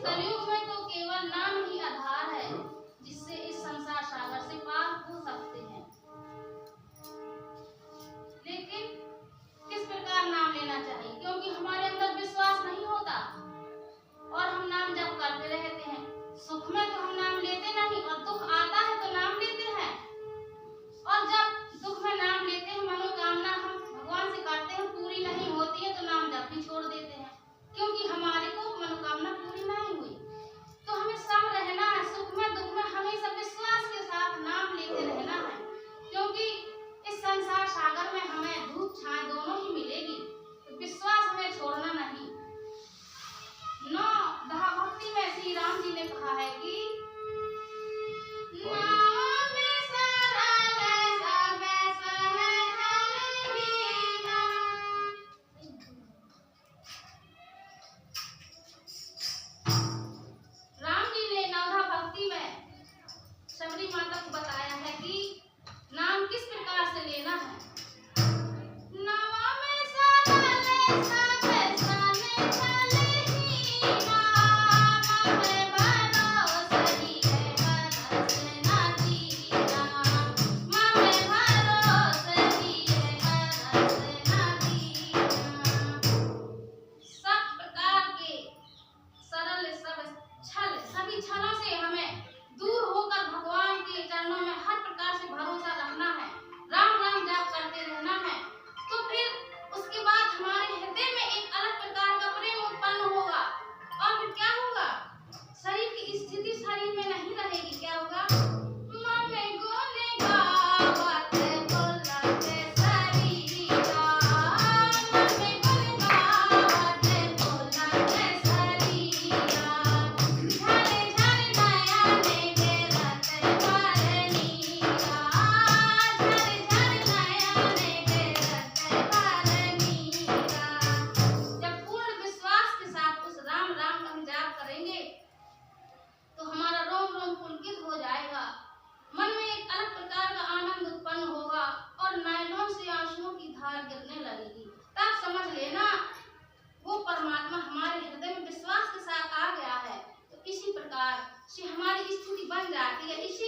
कलयुग में तो केवल नाम ही आधार है जिससे इस संसार सागर से पार हो सकते हैं। लेकिन किस प्रकार नाम लेना चाहिए, क्योंकि हमारे अंदर विश्वास नहीं होता और हम नाम जप करते रहते हैं। सुख में तो हम नाम लेते नहीं और दुख आता है तो नाम लेते हैं। और जब दुख में नाम लेते हैं, मनोकामना हम भगवान से करते हैं, पूरी नहीं होती है तो नाम जप भी छोड़ देते हैं, क्योंकि हमारी को मनोकामना पूरी नहीं हुई। तो हमें सम रहना है, सुख में दुख में हमेशा विश्वास के साथ नाम लेते रहना है, क्योंकि इस संसार सागर में हमें धूप छाया दोनों ही मिलेगी, तो विश्वास हमें छोड़ना नहीं। नौ दहा भक्ति में श्री राम जी ने कहा है कि शबरी माता को बताया है कि नाम किस प्रकार से लेना है। नवा में साले साबे साले चले ही नाम में भरोसही है बरस ना दीना, माँ में भरोसही है बरस ना दीना। सब प्रकार के सरल सब छल सभी छलों से हमें दूर होकर भगवान के चरणों में हर प्रकार से भरोसा रखना है, राम राम जाप करते रहना है। तो फिर उसके बाद हमारे हृदय में एक अलग प्रकार का प्रेम उत्पन्न होगा और फिर क्या होगा, शरीर की स्थिति शरीर में नहीं रहेगी। क्या होगा, मन गोले गावत बोलते शरीरा, मन गोले गावत बोलते शरीरा, झाले झाले नया ने बेरत परनीरा, झाले झाले नया ने बेरत परनीरा। जब पूर्ण विश्वास के साथ उस राम राम हम जाप करेंगे तो हमारा रोम रोम पुलकित हो जाएगा, मन में एक अलग प्रकार का आनंद उत्पन्न होगा और नयनों से आंसुओं की धार गिरने लगेगी। तब समझ लेना वो परमात्मा हमारे हृदय में विश्वास के साथ आ गया है। तो इसी प्रकार से हमारी स्थिति बन जाती है। इसी